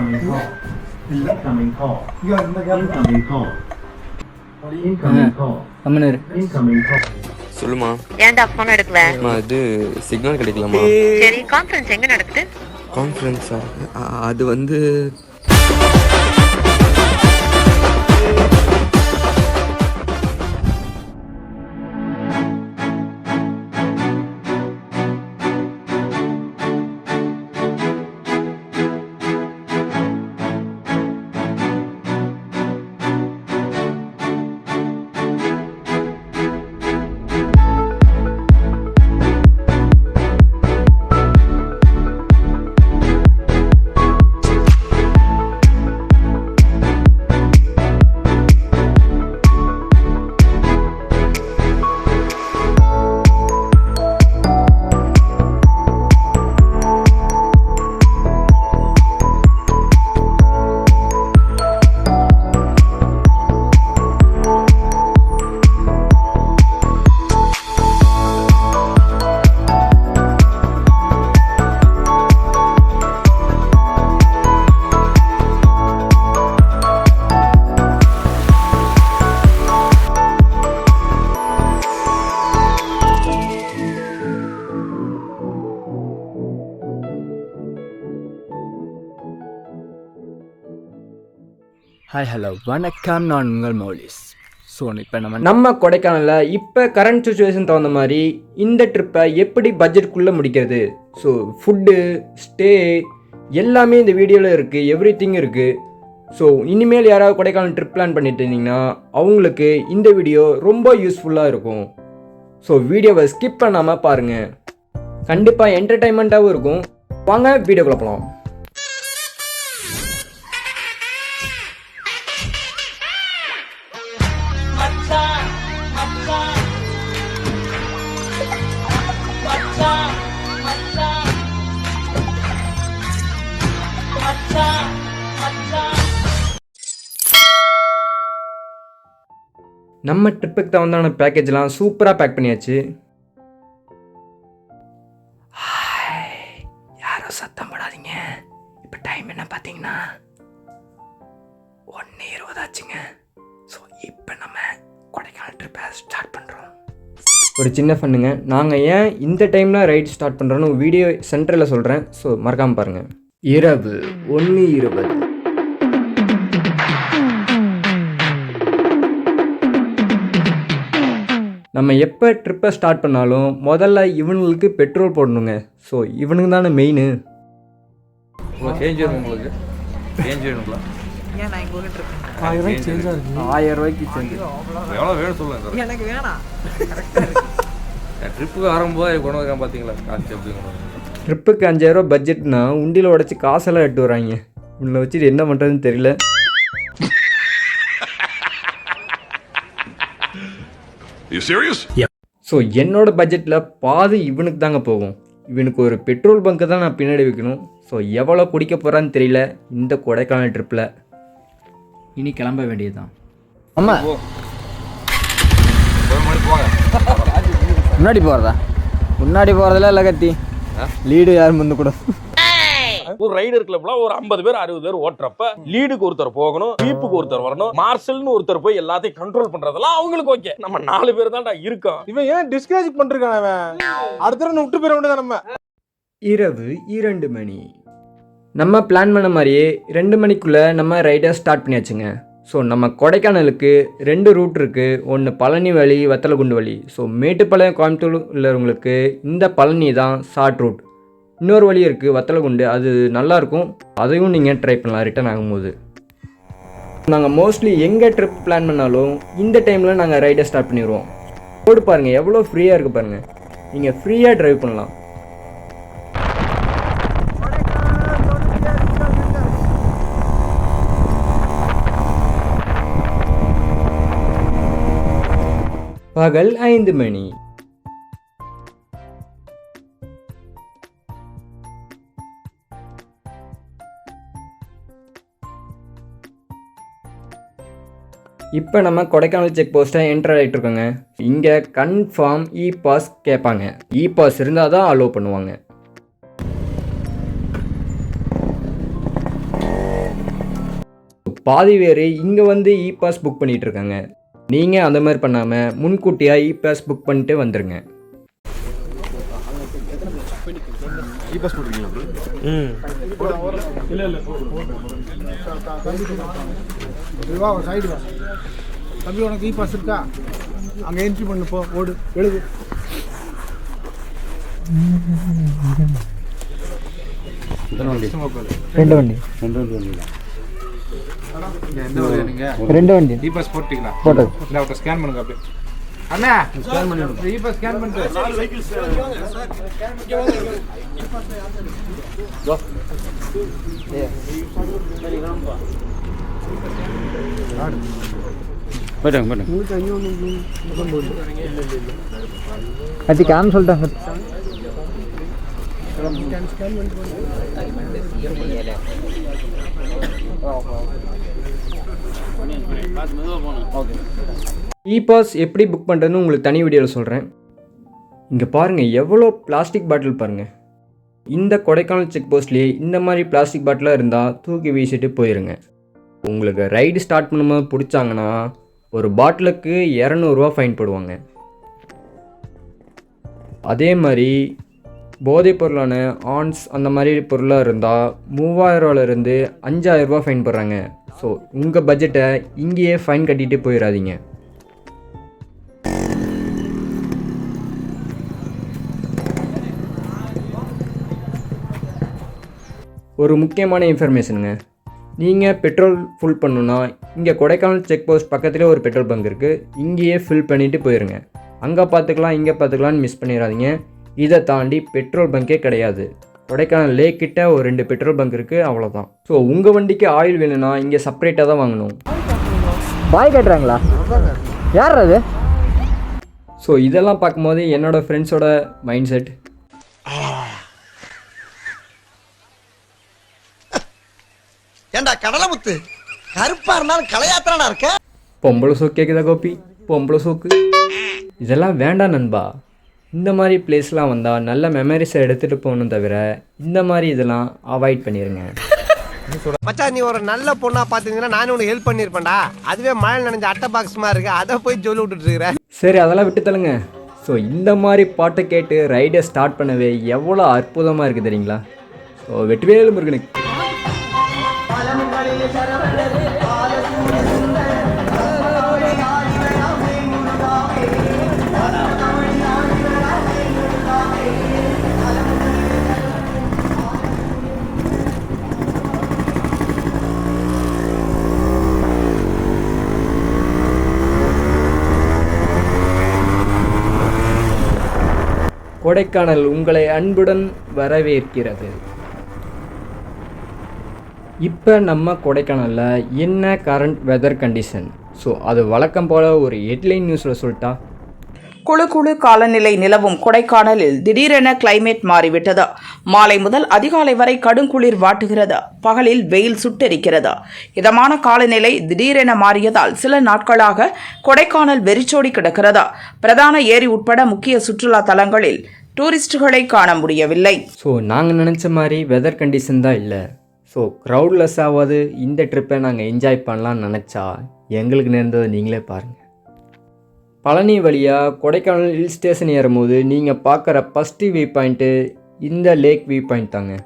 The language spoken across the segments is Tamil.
Incoming call. Incoming call. Incoming call. Incoming call. அம்மனரு Incoming call. சொல்லுமா. ஏன்டா போன் எடுக்கல? அது சிக்னல் கிடைக்கலாமா? சரி, கான்ஃபரன்ஸ் எங்க நடக்குது? கான்ஃபரன்ஸா? அது வந்து ஹாய் ஹலோ வணக்கம், நான் உங்கள் மௌலிஸ். ஸோ இப்போ நம்ம கொடைக்கானலில் இப்போ கரண்ட் சுச்சுவேஷன் தகுந்த மாதிரி இந்த ட்ரிப்பை எப்படி பட்ஜெட்குள்ளே முடிக்கிறது, ஸோ ஃபுட்டு ஸ்டே எல்லாமே இந்த வீடியோவில் இருக்குது, எவ்ரி திங் இருக்குது. ஸோ இனிமேல் யாராவது கொடைக்கானல் ட்ரிப் பிளான் பண்ணிட்டு இருந்தீங்கன்னா அவங்களுக்கு இந்த வீடியோ ரொம்ப யூஸ்ஃபுல்லாக இருக்கும். ஸோ வீடியோவை ஸ்கிப் பண்ணாமல் பாருங்கள், கண்டிப்பாக என்டர்டைன்மெண்ட்டாகவும் இருக்கும். வாங்க வீடியோக்குள்ள போகலாம். நம்ம ட்ரிப்புக்கு தகுந்தான பேக்கேஜ்லாம் சூப்பராக பேக் பண்ணியாச்சு. யாரும் சத்தம் போடாதீங்க. இப்போ டைம் என்ன பார்த்தீங்கன்னா 1:20 ஆச்சுங்க. ஸோ இப்போ நம்ம கொடைக்கானல் ட்ரிப்பை ஸ்டார்ட் பண்ணுறோம். ஒரு சின்ன ஃபண்ணுங்க, நாங்கள் ஏன் இந்த டைமில் ரைட் ஸ்டார்ட் பண்ணுறோன்னு வீடியோ சென்டரில் சொல்கிறேன். ஸோ மறக்காமல் பாருங்கள். இரவு 1:20. நம்ம எப்போ ட்ரிப்பை ஸ்டார்ட் பண்ணாலும் முதல்ல இவனுங்களுக்கு பெட்ரோல் போடணுங்க. ஸோ இவனுக்கு தானே மெயின். சேஞ்ச் வேணும் உங்களுக்கு? சேஞ்ச் வேணுங்களா? ஏன் நான் இங்கே இருக்கேன் 1000 ரூபாய்க்கு சேஞ்ச் எவ்வளோ வேணும் சொல்லுங்கள். எனக்கு வேணாம். ட்ரிப்புக்கு ஆரம்பம் கொண்டு வரான் பார்த்தீங்களா காசு எப்படி கொண்டு வராங்க. ட்ரிப்புக்கு 5000 ரூபா பட்ஜெட்னா உண்டியில் உடச்சி காசெல்லாம் எட்டு வராங்க. இவனை வச்சுட்டு என்ன பண்ணுறதுன்னு தெரியல. ஸோ என்னோட பட்ஜெட்டில் பாதி இவனுக்கு தாங்க போகும். இவனுக்கு ஒரு பெட்ரோல் பங்க்கு தான் நான் பின்னாடி வைக்கணும். ஸோ எவ்வளோ குடிக்க போகிறான்னு தெரியல இந்த கொடைக்கானல் ட்ரிப்பில். இனி கிளம்ப வேண்டியது தான். ஆமாம், முன்னாடி போகிறதா? முன்னாடி போகிறதுல இல்லை கத்தி, லீடு யாரும் வந்து கூட. ஒரு ரைடர் கிளப்ல ஒரு 50 பேர் 60 பேர் ஓட்டுறப்ப லீடுக்கு ஒருத்தர் போகணும், வீப்புக்கு ஒருத்தர் வரணும், மார்ஷல்னு ஒருத்தர் போய் எல்லாத்தையும் கண்ட்ரோல் பண்றதெல்லாம் அவங்களுக்கு ஓகே. நம்ம 4 பேர் தான்டா இருக்கோம். இவன் ஏன் டிஸ்கரேஜ் பண்றான்? அவன் அடுத்த தடவை விட்டு போயிட வேண்டியது. நம்ம இரவு 2 மணி. நம்ம பிளான் பண்ண மாதிரியே 2 மணிக்குள்ளே நம்ம ரைடை ஸ்டார்ட் பண்ணியாச்சுங்க. ஸோ நம்ம கொடைக்கானலுக்கு 2 ரூட் இருக்குது. ஒன்று பழனி வழி, வத்தலகுண்டு வழி. ஸோ மேட்டுப்பாளையம் கோயம்புத்தூர் உள்ளவங்களுக்கு இந்த பழனி தான் ஷார்ட் ரூட். இன்னொரு வழி இருக்குது வத்தலகுண்டு, அது நல்லாயிருக்கும், அதையும் நீங்கள் ட்ரை பண்ணலாம் ரிட்டர்ன் ஆகும்போது. நாங்கள் மோஸ்ட்லி எங்கே ட்ரிப் பிளான் பண்ணாலும் இந்த டைமில் நாங்கள் ரைடை ஸ்டார்ட் பண்ணிடுவோம். ரோடு பாருங்கள் எவ்வளோ ஃப்ரீயாக இருக்குது பாருங்கள், நீங்கள் ஃப்ரீயாக ட்ரைவ் பண்ணலாம். பகல் 5 மணி. இப்போ நம்ம கொடைக்கானல் செக் போஸ்ட்டை என்டர் ஆகிட்டு இருக்கோங்க. இங்கே கன்ஃபார்ம் இ பாஸ் கேட்பாங்க. இ பாஸ் இருந்தால் தான் அலோவ் பண்ணுவாங்க. பாதி பேர் இங்கே வந்து இ பாஸ் புக் பண்ணிகிட்டு இருக்காங்க. நீங்கள் அந்த மாதிரி பண்ணாமல் முன்கூட்டியாக இ பாஸ் புக் பண்ணிட்டு வந்துடுங்க. சைடு வா தம்பி, உனக்கு இ பாஸ் இருக்கா? அங்கே என்ட்ரி பண்ணு, போ, ஓடு, எழுது. ரெண்டு வண்டி இ பாஸ் போட்டீங்களா? போட்டது. இல்லை, அவர்கிட்ட ஸ்கேன் பண்ணுங்க அப்படியே. அண்ணா ஸ்கேன் பண்ணி இ பாஸ் ஸ்கேன் பண்ணிட்டு அது கேம் சொல்லிட்டாங்க. இ பாஸ் எப்படி புக் பண்ணுறதுன்னு உங்களுக்கு தனி வீடியோவில் சொல்கிறேன். இங்கே பாருங்கள் எவ்வளோ பிளாஸ்டிக் பாட்டில் பாருங்கள். இந்த கொடைக்கானல் செக் போஸ்ட்லேயே இந்த மாதிரி பிளாஸ்டிக் பாட்டிலாக இருந்தால் தூக்கி வீசிட்டு போயிருங்க. உங்களுக்கு ரைடு ஸ்டார்ட் பண்ணும்போது பிடிச்சாங்கன்னா ஒரு பாட்டிலுக்கு 200 ரூபா ஃபைன் போடுவாங்க. அதே மாதிரி போதைப் பொருளான ஆன்ஸ் அந்த மாதிரி பொருளாக இருந்தால் 3000 ரூபாலேருந்து 5000 ரூபா ஃபைன் போடுறாங்க. ஸோ உங்கள் பட்ஜெட்டை இங்கேயே ஃபைன் கட்டிட்டு போயிடாதீங்க. ஒரு முக்கியமான இன்ஃபர்மேஷனுங்க, நீங்கள் பெட்ரோல் ஃபுல் பண்ணணுன்னா இங்கே கொடைக்கானல் செக் போஸ்ட் பக்கத்துலேயே ஒரு பெட்ரோல் பங்க் இருக்குது. இங்கேயே ஃபில் பண்ணிவிட்டு போயிருங்க. அங்கே பார்த்துக்கலாம் இங்கே பார்த்துக்கலான்னு மிஸ் பண்ணிடாதீங்க. இதை தாண்டி பெட்ரோல் பங்கே கிடையாது. கொடைக்கானல் லேக் கிட்ட ஒரு 2 பெட்ரோல் பங்க் இருக்குது, அவ்வளோதான். ஸோ உங்கள் வண்டிக்கு ஆயில் வேணும்னா இங்கே செப்பரேட்டாக தான் வாங்கணும். பாய் கட்டுறாங்களா? யார் அது? ஸோ இதெல்லாம் பார்க்கும்போது என்னோடய ஃப்ரெண்ட்ஸோட மைண்ட் செட், ஏண்டா கடலமுத்து, கருப்பா இருந்தாலும் கலையாத்திரனா இருக்க. பொம்பளை சோக்கு கேட்குதா கோபி? பொம்பளை சோக்கு இதெல்லாம் வேண்டாம் நண்பா. இந்த மாதிரி பிளேஸ்லாம் வந்தால் நல்ல மெமரிஸை எடுத்துகிட்டு போகணும், தவிர இந்த மாதிரி இதெல்லாம் அவாய்ட் பண்ணிடுங்க. மச்சான், நீ ஒரு நல்ல பொண்ணா பாத்தீங்கன்னா நானும் உனக்கு ஹெல்ப் பண்ணிருப்பேன்டா. அதுவே மழை நனைஞ்ச அட்டை பாக்ஸ் மாதிரி இருக்கு, அதை போய் சொல்லி விட்டுட்டு இருக்கிற. சரி, அதெல்லாம் விட்டு தள்ளுங்க. ஸோ இந்த மாதிரி பாட்டை கேட்டு ரைடை ஸ்டார்ட் பண்ணவே எவ்வளோ அற்புதமாக இருக்குது தெரியுங்களா? ஸோ வெற்றிவேலு முருகனுக்கு. கொடைக்கானல் உங்களை அன்புடன் வரவேற்கிறது. இப்போ நம்ம கொடைக்கானலில் என்ன கரண்ட் வெதர் கண்டிஷன்? ஸோ அது வழக்கம் போல் ஒரு ஹெட்லைன் நியூஸில் சொல்லிட்டா. குழு காலநிலை நிலவும் கொடைக்கானலில் திடீரென கிளைமேட் மாறிவிட்டது. மாலை முதல் அதிகாலை வரை கடுங்குளிர் வாட்டுகிறது. பகலில் வெயில் சுட்டெரிக்கிறது. இதமான காலநிலை திடீரென மாறியதால் சில நாட்களாக கொடைக்கானல் வெறிச்சோடி கிடக்கிறது. பிரதான ஏரி உட்பட முக்கிய சுற்றுலா தலங்களில் டூரிஸ்டுகளை காண முடியவில்லை. ஸோ நாங்கள் நினச்ச மாதிரி வெதர் கண்டிஷன் தான் இல்லை. ஸோ க்ரௌட்லெஸ்ஸாவது இந்த ட்ரிப்பை நாங்கள் என்ஜாய் பண்ணலான்னு நினச்சா எங்களுக்கு நேர்ந்ததை நீங்களே பாருங்கள். பழனி வழியாக கொடைக்கானல் ஹில் ஸ்டேஷன் ஏறும்போது நீங்கள் பார்க்குற ஃபஸ்ட்டு வியூ பாயிண்ட்டு இந்த லேக் வியூ பாயிண்ட் தாங்க.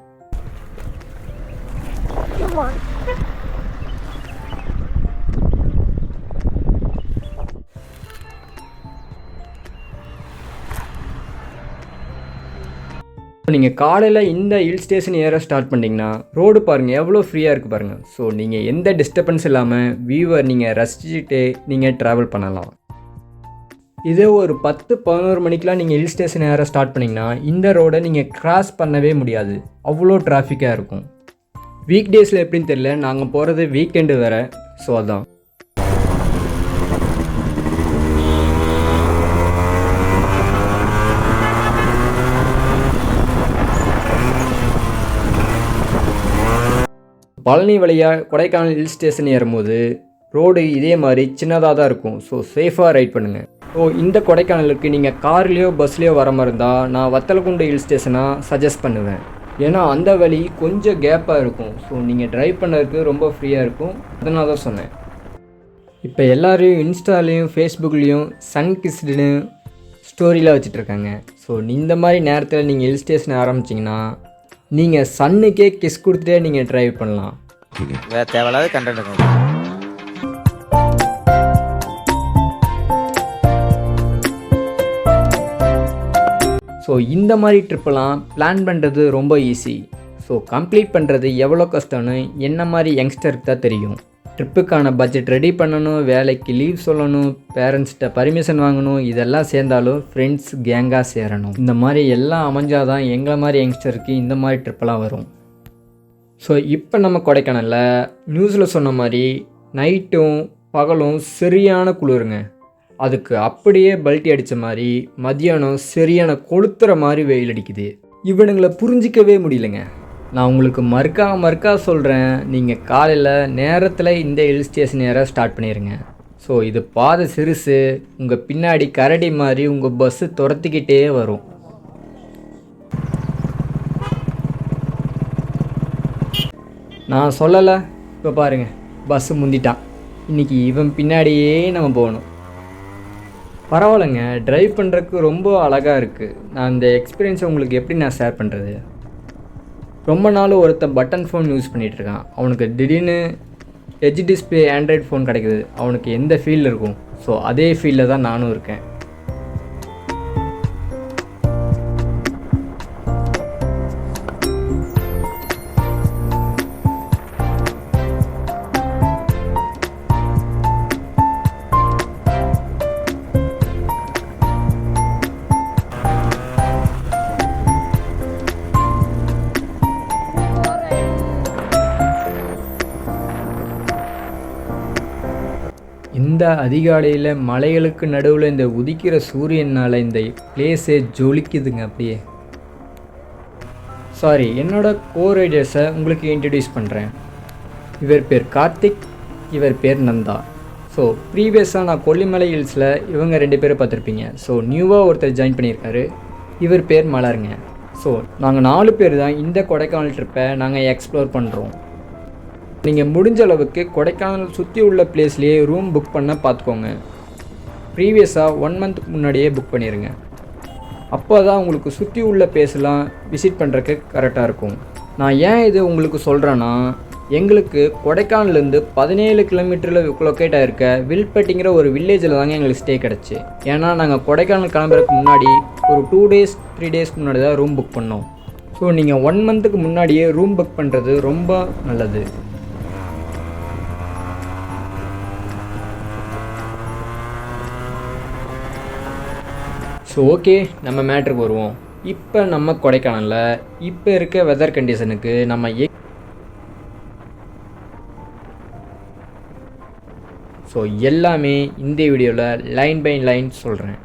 நீங்கள் காலையில் இந்த ஹில் ஸ்டேஷன் ஏற ஸ்டார்ட் பண்ணிங்கன்னா ரோடு பாருங்கள் எவ்வளோ ஃப்ரீயாக இருக்குது பாருங்கள். ஸோ நீங்கள் எந்த டிஸ்டர்பன்ஸ் இல்லாமல் வியூவை நீங்கள் ரசிச்சுட்டே நீங்கள் ட்ராவல் பண்ணலாம். இதே ஒரு 10-11 மணிக்கெலாம் நீங்கள் ஹில் ஸ்டேஷன் ஏற ஸ்டார்ட் பண்ணிங்கன்னா இந்த ரோடை நீங்கள் கிராஸ் பண்ணவே முடியாது, அவ்வளோ டிராஃபிக்காக இருக்கும். வீக் டேஸில் எப்படின்னு தெரியல, நாங்கள் போகிறது வீக்கெண்டு வேறு. ஸோ அதான். பழனி வழியாக கொடைக்கானல் ஹில் ஸ்டேஷன் ஏறும்போது ரோடு இதே மாதிரி சின்னதாக தான் இருக்கும். ஸோ சேஃபாக ரைட் பண்ணுங்கள். ஸோ இந்த கொடைக்கானலுக்கு நீங்கள் கார்லேயோ பஸ்லேயோ வர மாதிரி இருந்தால் நான் வத்தலக்குண்டு ஹில் ஸ்டேஷனாக சஜஸ்ட் பண்ணுவேன். ஏன்னா அந்த வழி கொஞ்சம் கேப்பாக இருக்கும். ஸோ நீங்கள் ட்ரைவ் பண்ணுறதுக்கு ரொம்ப ஃப்ரீயாக இருக்கும். அதனால தான் சொன்னேன். இப்போ எல்லோரும் இன்ஸ்டாலேயும் ஃபேஸ்புக்லேயும் சன் கிஸ்டுன்னு ஸ்டோரிலாம் வச்சுட்ருக்காங்க. ஸோ இந்த மாதிரி நேரத்தில் நீங்கள் ஹில் ஸ்டேஷன் ஆரம்பிச்சிங்கன்னா நீங்கள் சன்னுக்கே கிஸ் கொடுத்துட்டே நீங்கள் ட்ரைவ் பண்ணலாம். வேறு தேவையில்லாத கண்டென்ட். ஸோ இந்த மாதிரி ட்ரிப்பெல்லாம் பிளான் பண்ணுறது ரொம்ப ஈஸி. ஸோ கம்ப்ளீட் பண்ணுறது எவ்வளோ கஷ்டம்னு என்ன மாதிரி யங்ஸ்டருக்கு தான் தெரியும். ட்ரிப்புக்கான பட்ஜெட் ரெடி பண்ணணும், வேலைக்கு லீவ் சொல்லணும், பேரண்ட்ஸ்கிட்ட பர்மிஷன் வாங்கணும், இதெல்லாம் சேர்ந்தாலும் ஃப்ரெண்ட்ஸ் கேங்காக சேரணும். இந்த மாதிரி எல்லாம் அமைஞ்சாதான் எங்களை மாதிரி யங்ஸ்டருக்கு இந்த மாதிரி ட்ரிப்பெல்லாம் வரும். ஸோ இப்போ நம்ம கொடைக்கானலில் நியூஸில் சொன்ன மாதிரி நைட்டும் பகலும் சரியான குளிருங்க. அதுக்கு அப்படியே பல்ட்டி அடித்த மாதிரி மதியானம் சரியான கொளுத்துற மாதிரி வெயில் அடிக்குது. இவனுங்களை புரிஞ்சிக்கவே முடியலைங்க. நான் உங்களுக்கு மறுக்கா சொல்கிறேன், நீங்கள் காலையில் நேரத்தில் இந்த ஹில் ஸ்டேஷன் ஏற ஸ்டார்ட் பண்ணிடுங்க. ஸோ இது பாதை சிறுசு, உங்கள் பின்னாடி கரடி மாதிரி உங்கள் பஸ்ஸு துரத்திக்கிட்டே வரும். நான் சொல்லலை, இப்போ பாருங்கள் பஸ்ஸு முந்திட்டான். இன்றைக்கி இவன் பின்னாடியே நம்ம போகணும். பரவாயில்லைங்க, ட்ரைவ் பண்ணுறதுக்கு ரொம்ப அழகாக இருக்குது. நான் இந்த எக்ஸ்பீரியன்ஸை உங்களுக்கு எப்படி நான் ஷேர் பண்ணுறது? ரொம்ப நாள் ஒருத்தன் பட்டன் ஃபோன் யூஸ் பண்ணிகிட்ருக்கான். அவனுக்கு திடீர்னு ஹெச் டிஸ்பிளே ஆண்ட்ராய்டு ஃபோன் கிடைக்குது. அவனுக்கு எந்த ஃபீல் இருக்கும்? ஸோ அதே ஃபீலில் தான் நானும் இருக்கேன். இந்த அதிகாலையில் மலைகளுக்கு நடுவில் இந்த உதிக்கிற சூரியனால் இந்த பிளேஸே ஜொலிக்குதுங்க அப்படியே. சாரி, என்னோடய கோ-ரைடர்ஸை உங்களுக்கு இன்ட்ரடியூஸ் பண்ணுறேன். இவர் பேர் கார்த்திக், இவர் பேர் நந்தா. ஸோ ப்ரீவியஸாக நான் கொல்லிமலை ஹில்ஸில் இவங்க 2 பேரும் பார்த்துருப்பீங்க. ஸோ நியூவாக ஒருத்தர் ஜாயின் பண்ணியிருக்காரு, இவர் பேர் மலருங்க. ஸோ நாங்கள் 4 பேர் தான் இந்த கொடைக்கானல் ட்ரிப்பை நாங்கள் எக்ஸ்ப்ளோர் பண்ணுறோம். நீங்கள் முடிஞ்ச அளவுக்கு கொடைக்கானல் சுற்றி உள்ள பிளேஸ்லேயே ரூம் புக் பண்ண பார்த்துக்கோங்க. ப்ரீவியஸாக 1 மந்த் முன்னாடியே புக் பண்ணிடுங்க. அப்போ தான் உங்களுக்கு சுற்றி உள்ள பிளேஸ்லாம் விசிட் பண்ணுறதுக்கு கரெக்டாக இருக்கும். நான் ஏன் இது உங்களுக்கு சொல்கிறேன்னா, எங்களுக்கு கொடைக்கானல்லேருந்து 17 கிலோமீட்டரில் லொக்கேட் ஆகிருக்க வில்பட்டிங்கிற ஒரு வில்லேஜில் தாங்க எங்களுக்கு ஸ்டே கிடச்சி. ஏன்னா நாங்கள் கொடைக்கானல் கிளம்புறதுக்கு முன்னாடி ஒரு 2 days 3 days முன்னாடி தான் ரூம் புக் பண்ணோம். ஸோ நீங்கள் 1 மந்த்துக்கு முன்னாடியே ரூம் புக் பண்ணுறது ரொம்ப நல்லது. ஸோ ஓகே, நம்ம மேட்ருக்கு வருவோம். இப்போ நம்ம கொடைக்கானலில் இப்போ இருக்க வெதர் கண்டிஷனுக்கு நம்ம ஸோ எல்லாமே இந்த வீடியோவில் லைன் பை லைன் சொல்கிறேன்.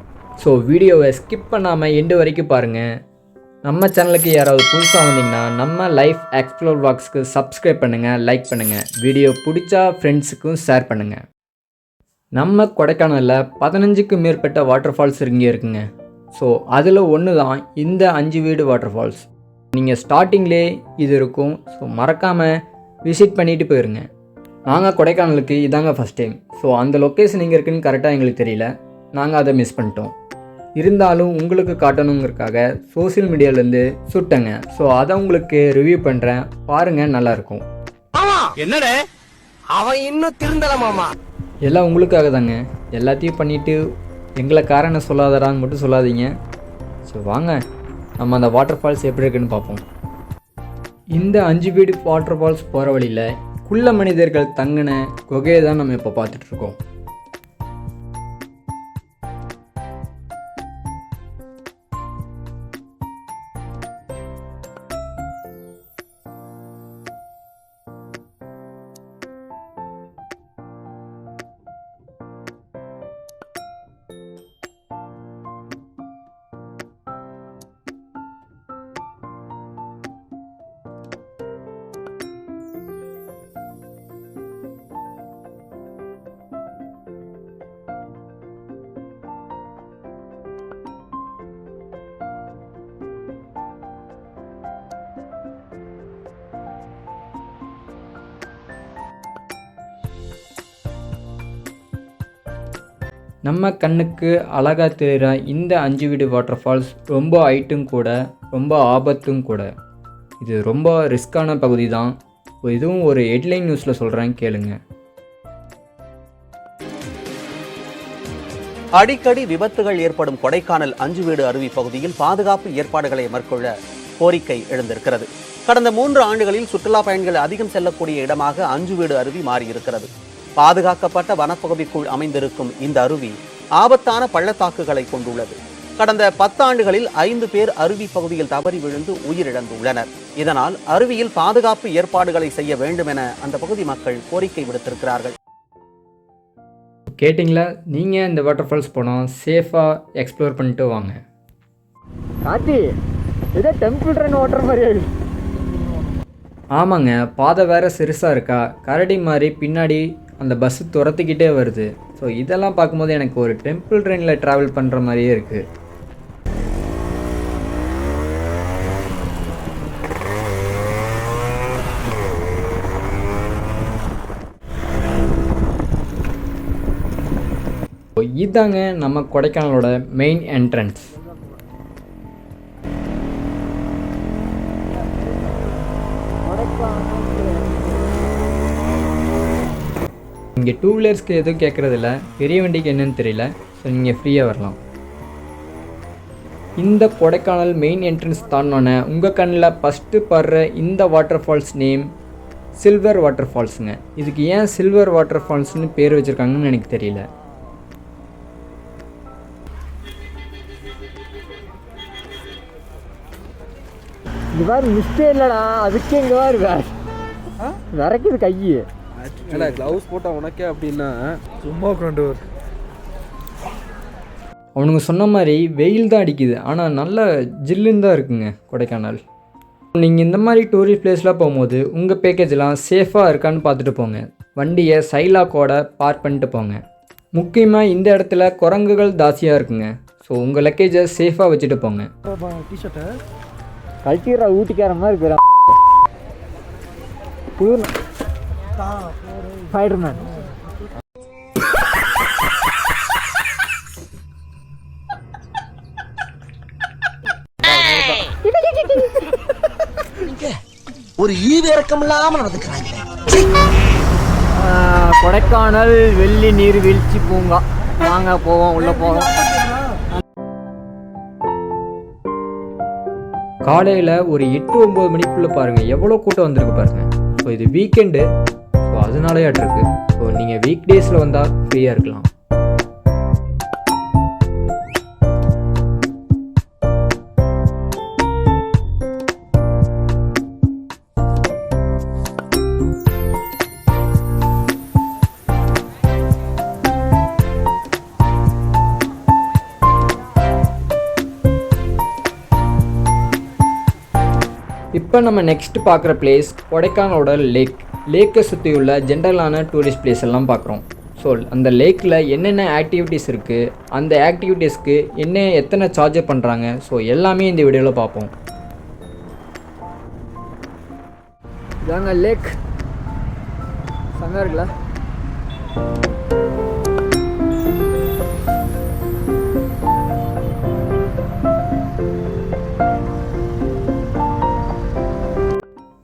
ஸோ வீடியோவை ஸ்கிப் பண்ணாமல் எண்டு வரைக்கும் பாருங்கள். நம்ம சேனலுக்கு யாராவது புதுசாக வந்தீங்கன்னா நம்ம லைஃப் எக்ஸ்ப்ளோர் வாக்ஸ்க்கு சப்ஸ்கிரைப் பண்ணுங்கள், லைக் பண்ணுங்கள். வீடியோ பிடிச்சா ஃப்ரெண்ட்ஸுக்கும் ஷேர் பண்ணுங்கள். நம்ம கொடைக்கானலில் 15க்கும் மேற்பட்ட வாட்டர் ஃபால்ஸ் இங்கே இருக்குங்க. ஸோ அதில் ஒன்று தான் இந்த 5 வீடு வாட்டர் ஃபால்ஸ். நீங்கள் ஸ்டார்டிங்லே இது இருக்கும். ஸோ மறக்காமல் விசிட் பண்ணிவிட்டு போயிருங்க. நாங்கள் கொடைக்கானலுக்கு இதாங்க ஃபஸ்ட் டைம். ஸோ அந்த லொக்கேஷன் எங்கே இருக்குதுன்னு கரெக்டாக எங்களுக்கு தெரியல, நாங்கள் அதை மிஸ் பண்ணிட்டோம். இருந்தாலும் உங்களுக்கு காட்டணுங்கிறதுக்காக சோசியல் மீடியாவிலேருந்து சுட்டங்க. ஸோ அதை உங்களுக்கு ரிவ்யூ பண்ணுறேன், பாருங்கள், நல்லாயிருக்கும். என்னடே அவன் இன்னும் திருந்தலாமாமா? எல்லாம் உங்களுக்காக தாங்க. எல்லாத்தையும் பண்ணிவிட்டு எங்களை காரணம் சொல்லாதடான்னு மட்டும் சொல்லாதீங்க. ஸோ வாங்க நம்ம அந்த வாட்டர் ஃபால்ஸ் எப்படி இருக்குன்னு பார்ப்போம். இந்த 5 வீடு வாட்டர் ஃபால்ஸ் போகிற வழியில் குள்ள மனிதர்கள் தங்கின குகையை தான் நம்ம இப்போ பார்த்துட்ருக்கோம். நம்ம கண்ணுக்கு அழகாக தெரிகிற இந்த 5 வீடு வாட்டர் ஃபால்ஸ் ரொம்ப ஹைட்டும் கூட, ரொம்ப ஆபத்தும் கூட. இது ரொம்ப ரிஸ்க்கான பகுதி தான். இதுவும் ஒரு ஹெட்லைன் நியூஸில் சொல்கிறேன், கேளுங்க. அடிக்கடி விபத்துகள் ஏற்படும் கொடைக்கானல் 5 வீடு அருவி பகுதியில் பாதுகாப்பு ஏற்பாடுகளை மேற்கொள்ள கோரிக்கை எழுந்திருக்கிறது. கடந்த 3 ஆண்டுகளில் சுற்றுலா பயணிகள் அதிகம் செல்லக்கூடிய இடமாக 5 வீடு அருவி மாறியிருக்கிறது. பாதுகாக்கப்பட்ட வனப்பகுதிக்குள் அமைந்திருக்கும் இந்த அருவி ஆபத்தான பள்ளத்தாக்குகளை கொண்டுள்ளது. கடந்த 10 ஆண்டுகளில் 5 பேர் அருவி பகுதியில் தவறி விழுந்து உயிரிழந்துள்ளனர். இதனால் அருவியில் பாதுகாப்பு ஏற்பாடுகளை செய்ய வேண்டும் என அந்த பகுதி மக்கள் கோரிக்கை விடுத்திருக்கிறார்கள். கேட்டிங்களா? நீங்கள் இந்த வாட்டர் ஃபால்ஸ் போனால் சேஃபாக எக்ஸ்ப்ளோர் பண்ணிட்டு வாங்க. காத்தி, இதே டெம்பிள் ட்ரெயின் ஓட்டுற மாதிரி. ஆமாங்க, பாதை வேறு சிறுசாக இருக்கா, கரடி மாதிரி பின்னாடி அந்த பஸ்ஸு துரத்திக்கிட்டே வருது. ஸோ இதெல்லாம் பார்க்கும்போது எனக்கு ஒரு டெம்பிள் ட்ரெயினில் ட்ராவல் பண்ணுற மாதிரியே இருக்குது. இதாங்க நம்ம கொடைக்கானலோட மெயின் என்ட்ரன்ஸ். இங்கே 2 வீலர்ஸ்க்கு எதுவும் கேட்குறதில்ல, பெரிய வண்டிக்கு என்னன்னு தெரியல. ஸோ நீங்கள் ஃப்ரீயாக வரலாம். இந்த கொடைக்கானல் மெயின் என்ட்ரன்ஸ் தாண்டினோன்னே உங்கள் கண்ணில் ஃபஸ்ட்டு படுற இந்த water falls name silver water ஃபால்ஸுங்க. இதுக்கு ஏன் சில்வர் வாட்டர் ஃபால்ஸ்னு பேர் வச்சுருக்காங்கன்னு எனக்கு தெரியல. இங்கே வேறு மிஸ்டே இல்லைடா, அதுக்கு இங்கே வேறு விரைக்குது கையை. ஏன்னா க்ளவுஸ் போட்டால் உனக்கே அப்படின்னா சும்மா கொண்டு வர. அவனுங்க சொன்ன மாதிரி வெயில் தான் அடிக்குது, ஆனால் நல்ல ஜில்லுன்னு தான் இருக்குங்க கொடைக்கானல். நீங்கள் இந்த மாதிரி டூரிஸ்ட் பிளேஸ்லாம் போகும்போது உங்கள் பேக்கேஜெலாம் சேஃபாக இருக்கான்னு பார்த்துட்டு போங்க. வண்டியை சைலாக்கோட பார்க் பண்ணிட்டு போங்க. முக்கியமாக இந்த இடத்துல குரங்குகள் தாசியாக இருக்குங்க. ஸோ உங்கள் லக்கேஜை சேஃபாக வச்சுட்டு போங்க. டிஷர்ட்டை கல்ச்சரா ஊட்டிக்கார மாதிரி இருக்கிறான் ஸ்பைடர்மேன். ஒரு ஈவு இறக்கம் இல்லாம நடந்துக்கிறாங்க. கொடைக்கானல் வெள்ளி நீர்வீழ்ச்சி பூங்கா. வாங்க போவோம், உள்ளே போவோம். காலையில் ஒரு 8-9 மணிக்குள்ளே பாருங்கள் எவ்வளோ கூட்டம் வந்திருக்கு பாருங்கள். ஸோ இது வீக்கெண்டு, ஸோ அதனாலே ஆட்டிருக்கு. ஸோ நீங்கள் வீக் டேஸில் வந்தால் ஃப்ரீயாக இருக்கலாம். இப்போ நம்ம நெக்ஸ்ட் பார்க்குற பிளேஸ் கொடைக்கானலோட லேக்கை சுற்றியுள்ள ஜென்ரலான டூரிஸ்ட் பிளேஸ் எல்லாம் பார்க்குறோம். ஸோ அந்த லேக்கில் என்னென்ன ஆக்டிவிட்டீஸ் இருக்குது, அந்த ஆக்டிவிட்டீஸ்க்கு எத்தனை சார்ஜ் பண்ணுறாங்க, ஸோ எல்லாமே இந்த வீடியோவில் பார்ப்போம். இதாங்க லேக், செம்மையாக இருக்குல்ல.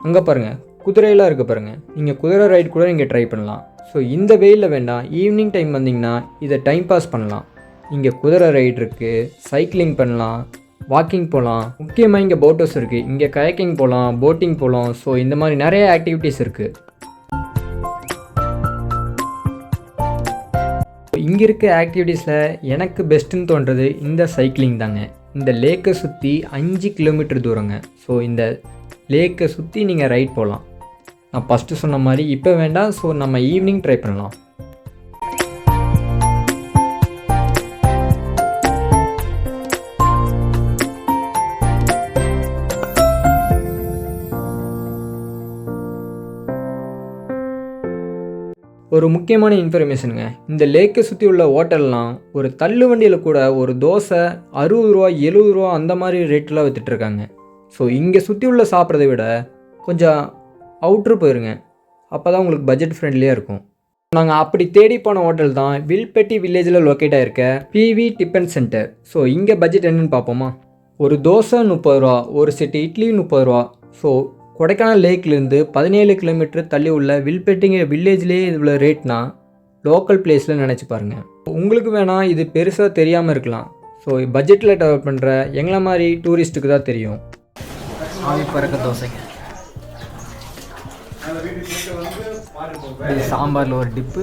அங்கே பாருங்கள் குதிரையெல்லாம் இருக்குது பாருங்கள். நீங்கள் குதிரை ரைடு கூட நீங்கள் ட்ரை பண்ணலாம். ஸோ இந்த வெயிலில் வேண்டாம், ஈவினிங் டைம் வந்தீங்கன்னா இதை டைம் பாஸ் பண்ணலாம். இங்கே குதிரை ரைடு இருக்குது, சைக்கிளிங் பண்ணலாம், வாக்கிங் போகலாம். முக்கியமாக இங்கே போட் ஹவுஸ் இருக்குது, இங்கே கயாக்கிங் போகலாம், போட்டிங் போகலாம். ஸோ இந்த மாதிரி நிறைய ஆக்டிவிட்டீஸ் இருக்குது. இங்கே இருக்க ஆக்டிவிட்டீஸில் எனக்கு பெஸ்ட்டுன்னு தோன்றது இந்த சைக்கிளிங் தாங்க. இந்த லேக்கை சுற்றி 5 கிலோமீட்டர் தூரங்க. ஸோ இந்த லேக்கை சுற்றி நீங்கள் ரைட் போகலாம். நான் ஃபஸ்ட்டு சொன்ன மாதிரி இப்போ வேண்டாம். ஸோ நம்ம ஈவினிங் ட்ரை பண்ணலாம். ஒரு முக்கியமான இன்ஃபர்மேஷனுங்க, இந்த லேக்கை சுற்றி உள்ள ஹோட்டல்லாம் ஒரு தள்ளு வண்டியில் கூட ஒரு தோசை 60 ரூபா 70 ரூபா அந்த மாதிரி ரேட்டெலாம் விற்றுட்ருக்காங்க. ஸோ இங்கே சுற்றி உள்ள சாப்பிட்றத விட கொஞ்சம் அவுட்ரு போயிருங்க, அப்போ தான் உங்களுக்கு பட்ஜெட் ஃப்ரெண்ட்லியாக இருக்கும். நாங்கள் அப்படி தேடி போன ஹோட்டல் தான் வில்பட்டி வில்லேஜில் லொக்கேட் ஆகிருக்க பிவி டிஃபன் சென்டர். ஸோ இங்கே பட்ஜெட் என்னென்னு பார்ப்போமா. ஒரு தோசை 30 ரூபா, ஒரு செட்டு இட்லி 30 ரூபா. ஸோ கொடைக்கானல் லேக்லேருந்து 17 கிலோமீட்டர் தள்ளி உள்ள வில்பட்டிங்கிற வில்லேஜ்லேயே இவ்வளோ ரேட்னா லோக்கல் பிளேஸில் நினச்சி பாருங்கள். உங்களுக்கு வேணால் இது பெருசாக தெரியாமல் இருக்கலாம். ஸோ பட்ஜெட்டில் ட்ராவல் பண்ணுற எங்களை மாதிரி டூரிஸ்ட்டுக்கு தான் தெரியும். ஆவி பறக்க தோசைங்க. சாம்பாரில் ஒரு டிப்பு,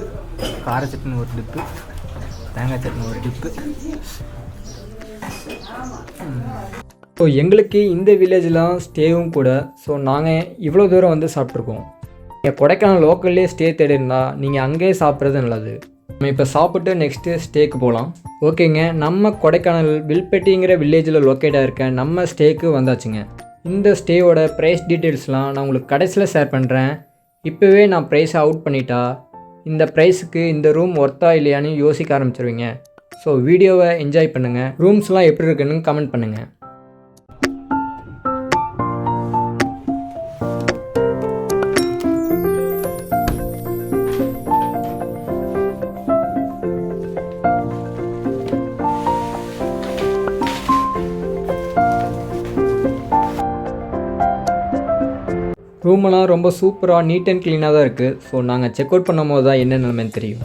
கார சட்னி ஒரு டிப்பு, தேங்காய் சட்னி ஒரு டிப்பு. ஸோ எங்களுக்கு இந்த வில்லேஜ்லாம் ஸ்டேவும் கூட. ஸோ நாங்கள் இவ்வளோ தூரம் வந்து சாப்பிட்ருக்கோம். நீங்கள் கொடைக்கானல் லோக்கல்லே ஸ்டே தேடி இருந்தால் நீங்கள் அங்கேயே சாப்பிட்றது நல்லது. நம்ம இப்போ சாப்பிட்டு நெக்ஸ்ட்டு ஸ்டேக்கு போகலாம். ஓகேங்க, நம்ம கொடைக்கானல் வில்பட்டிங்கிற வில்லேஜில் லொக்கேட்டாக இருக்க நம்ம ஸ்டேக்கு வந்தாச்சுங்க. இந்த ஸ்டேயோட ப்ரைஸ் டீட்டெயில்ஸ்லாம் நான் உங்களுக்கு கடைசியில் ஷேர் பண்ணுறேன். இப்போவே நான் ப்ரைஸை அவுட் பண்ணிட்டா இந்த ப்ரைஸுக்கு இந்த ரூம் ஒர்த்தா இல்லையான்னு யோசிக்க ஆரம்பிச்சிருவீங்க. ஸோ வீடியோவை என்ஜாய் பண்ணுங்கள். ரூம்ஸ்லாம் எப்படி இருக்குன்னு கமெண்ட் பண்ணுங்கள். ரூமெல்லாம் ரொம்ப சூப்பராக நீட் அண்ட் க்ளீனாக தான் இருக்குது. ஸோ நாங்கள் செக் அவுட் பண்ணும் போது தான் என்ன நிலைமைன்னு தெரியும்.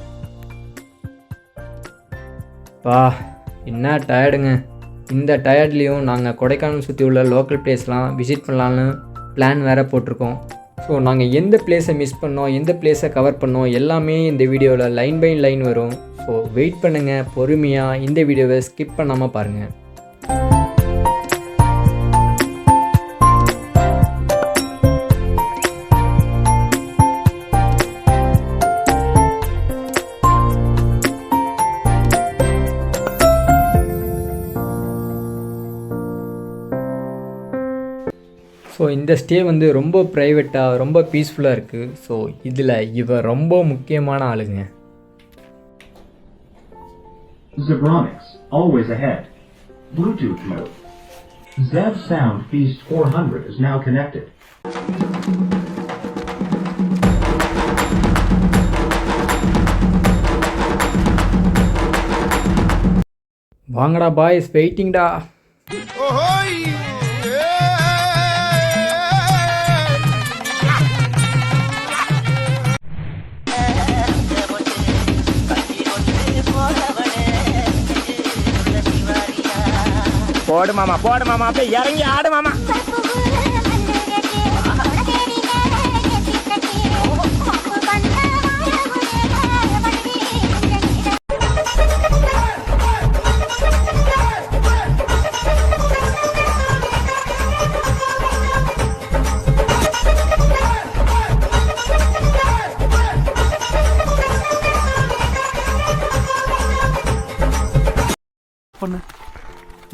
என்ன டயர்டுங்க. இந்த டயர்ட்லேயும் நாங்கள் கொடைக்கானல் சுற்றி உள்ள லோக்கல் பிளேஸ்லாம் விசிட் பண்ணலான்னு பிளான் வேறு போட்டிருக்கோம். ஸோ நாங்கள் எந்த பிளேஸை மிஸ் பண்ணோம், எந்த பிளேஸை கவர் பண்ணோம் எல்லாமே இந்த வீடியோவில் லைன் பை லைன் வரும். ஸோ வெயிட் பண்ணுங்கள், பொறுமையாக இந்த வீடியோவை ஸ்கிப் பண்ணாமல் பாருங்கள். ஸோ இந்த ஸ்டே வந்து ரொம்ப ப்ரைவேட்டாக ரொம்ப பீஸ்ஃபுல்லாக இருக்குது. ஸோ இதில் இவ ரொம்ப முக்கியமான ஆளுங்க. Zebronics, always ahead. Bluetooth mode. Zev Sound Feast 400 is now connected. வாங்கடா பாய்ஸ், வெயிட்டிங்டா. போடு மாமா, போடு மாமா, அப்படியே இறங்கி ஆடு மாமா.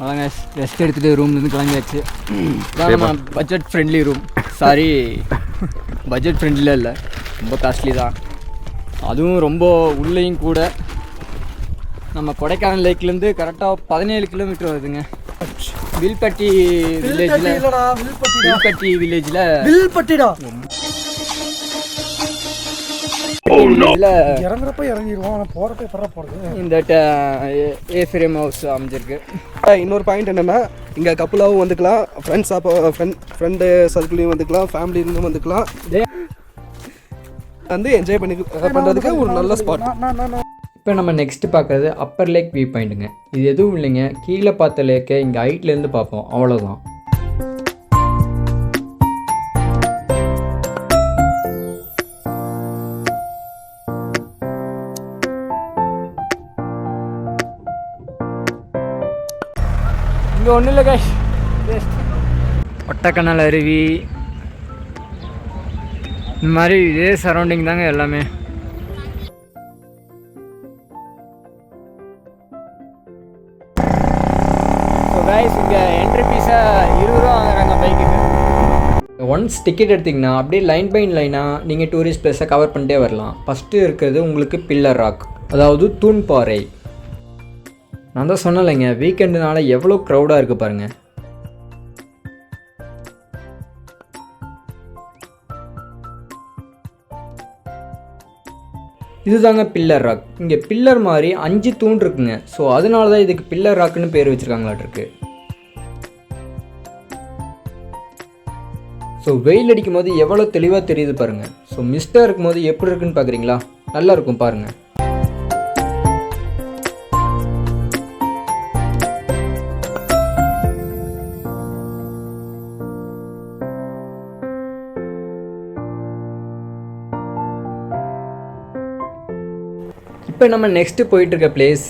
அதாங்க ரெஸ்ட் எடுத்துகிட்டு ரூம்லேருந்து கிளம்பியாச்சு. இதான் நம்ம budget friendly room. Sorry, budget ஃப்ரெண்ட்லியில் இல்லை, ரொம்ப காஸ்ட்லி தான். அதுவும் ரொம்ப உள்ளேயும் கூட. நம்ம கொடைக்கானல் லேக்லேருந்து கரெக்டாக 17 கிலோமீட்டர் வருதுங்க. வில்பட்டி வில்லேஜில் இறங்குறப்ப இறங்கிடுவோம், ஆனால் போகிறப்ப எப்படா போகிறது. இந்த ஏஃப்ரேம் ஹவுஸ் அமைஞ்சிருக்கு. இன்னொரு பாயிண்ட் என்னென்னா, இங்கே கப்புலாகவும் வந்துக்கலாம், ஃப்ரெண்ட்ஸ் அப்போ ஃப்ரெண்டு சர்க்கிளையும் வந்துக்கலாம், ஃபேமிலியிலும் வந்துக்கலாம். வந்து என்ஜாய் பண்ணுறதுக்கு ஒரு நல்ல ஸ்பாட். இப்போ நம்ம நெக்ஸ்ட் பார்க்குறது அப்பர் லேக் வியூ பாயிண்ட்டுங்க. இது எதுவும் இல்லைங்க, கீழே பார்த்த லேக்கை இங்கே ஹைட்லேருந்து பார்ப்போம், அவ்வளோதான். இங்கே ஒன்றும் இல்லை கைஸ், ஒட்டக்கண்ணல் அருவி இந்த மாதிரி இதே சரௌண்டிங் தாங்க எல்லாமே. ஸோ கைஸ், இங்கே என்ட்ரி ஃபீஸாக 20 ரூபா வாங்குறாங்க பைக்குக்கு. ஒன்ஸ் டிக்கெட் எடுத்திங்கன்னா அப்படியே லைன் பை லைனாக நீங்கள் டூரிஸ்ட் பிளேஸை கவர் பண்ணிட்டே வரலாம். ஃபஸ்ட்டு இருக்கிறது உங்களுக்கு பில்லர் ராக், அதாவது தூண்பாறை. நான் தான் சொன்னலைங்க, வீக்கெண்டுனால எவ்வளோ க்ரௌடாக இருக்குது பாருங்கள். இதுதாங்க பில்லர் ராக். இங்கே பில்லர் மாதிரி 5 தூண் இருக்குங்க. ஸோ அதனால தான் இதுக்கு பில்லர் ராக்குன்னு பேர் வச்சுருக்காங்களாட்டிருக்கு. ஸோ வெயில் அடிக்கும் போது எவ்வளோ தெளிவாக தெரியுது பாருங்கள். ஸோ மிஸ்டாக இருக்கும் போது எப்படி இருக்குன்னு பார்க்குறீங்களா? நல்லா இருக்கும் பாருங்கள். இப்போ நம்ம நெக்ஸ்ட்டு போயிட்டுருக்க பிளேஸ்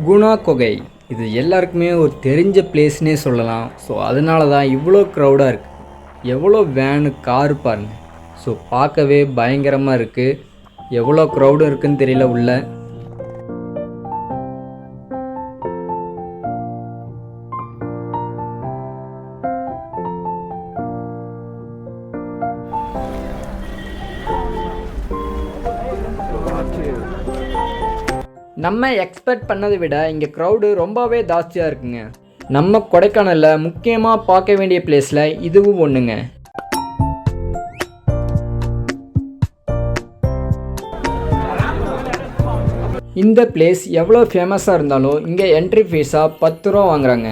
குணா குகை. இது எல்லாருக்குமே ஒரு தெரிஞ்ச பிளேஸ்னே சொல்லலாம். ஸோ அதனால தான் இவ்வளோ க்ரௌடாக இருக்குது. எவ்வளோ வேனு காரு பாருங்கள். ஸோ பார்க்கவே பயங்கரமாக இருக்குது. எவ்வளோ க்ரௌடு இருக்குன்னு தெரியல உள்ள. நம்ம எக்ஸ்பெக்ட் பண்ணதை விட இங்கே க்ரௌடு ரொம்பவே ஜாஸ்தியாக இருக்குங்க. நம்ம கொடைக்கானலில் முக்கியமாக பார்க்க வேண்டிய பிளேஸில் இதுவும் ஒன்றுங்க. இந்த பிளேஸ் எவ்வளோ ஃபேமஸாக இருந்தாலும் இங்கே என்ட்ரி ஃபீஸாக 10 ரூபா வாங்குறாங்க.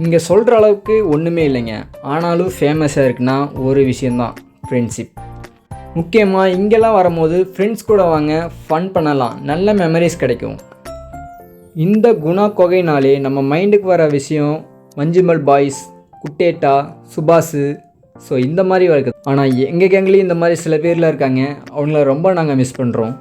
இங்கே சொல்கிற அளவுக்கு ஒன்றுமே இல்லைங்க. ஆனாலும் ஃபேமஸாக இருக்குன்னா ஒரு விஷயந்தான், ஃப்ரெண்ட்ஷிப். முக்கியமாக இங்கெல்லாம் வரும்போது ஃப்ரெண்ட்ஸ் கூட வாங்க, ஃபன் பண்ணலாம், நல்ல மெமரிஸ் கிடைக்கும். இந்த குணா குகைனாலே நம்ம மைண்டுக்கு வர விஷயம் மஞ்சுமல் பாய்ஸ், குட்டேட்டா, சுபாஷு. ஸோ இந்த மாதிரி இருக்குது. ஆனால் எங்கள் கேங்லேயும் இந்த மாதிரி சில பேர்லாம் இருக்காங்க. அவங்கள ரொம்ப நாங்கள் மிஸ் பண்ணுறோம்.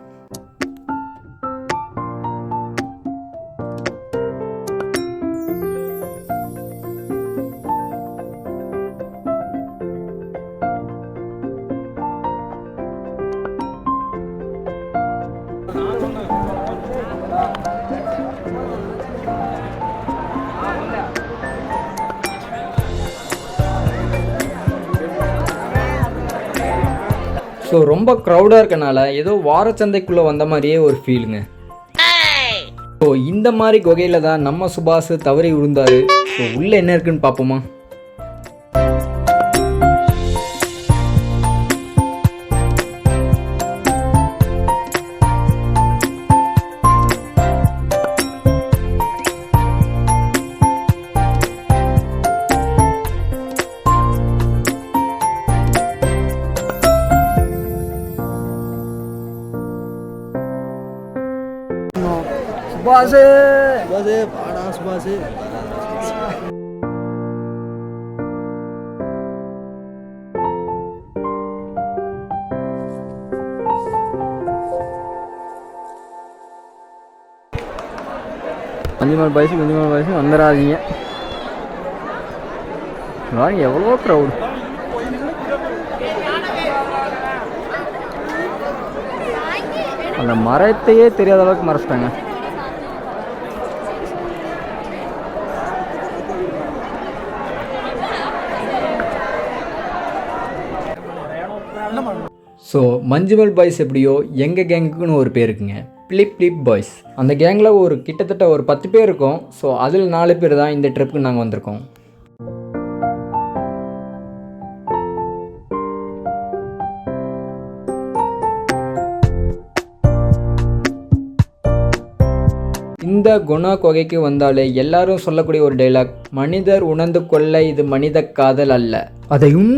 ஸோ ரொம்ப க்ரௌடாக இருக்கனால ஏதோ வாரச்சந்தைக்குள்ளே வந்த மாதிரியே ஒரு ஃபீலுங்க. ஸோ இந்த மாதிரி குகையில் தான் நம்ம சுபாஷ் தவறி விழுந்தார். ஸோ உள்ளே என்ன இருக்குன்னு பார்ப்போமா? சுபாஷ் பாடா சுபாஷ். கொஞ்சமாக வயசு வந்துடாதீங்க. எவ்வளோ க்ரௌடு. அந்த மரத்தையே தெரியாத அளவுக்கு மறைச்சிட்டாங்க. ஸோ மஞ்சுமல் பாய்ஸ் எப்படியோ எங்கள் கேங்குக்குன்னு ஒரு பேர் இருக்குங்க, பிளிப் பாய்ஸ். அந்த கேங்கில் கிட்டத்தட்ட ஒரு 10 பேர் இருக்கோம். ஸோ அதில் 4 பேர் தான் இந்த ட்ரிப்புக்கு நாங்கள் வந்திருக்கோம். இந்த குணா குகைக்கு வந்தாலே எல்லாரும் சொல்லக்கூடிய ஒரு டைலாக், மனிதர் உணர்ந்து கொள்ள இது மனித காதல் அல்ல, அதையும்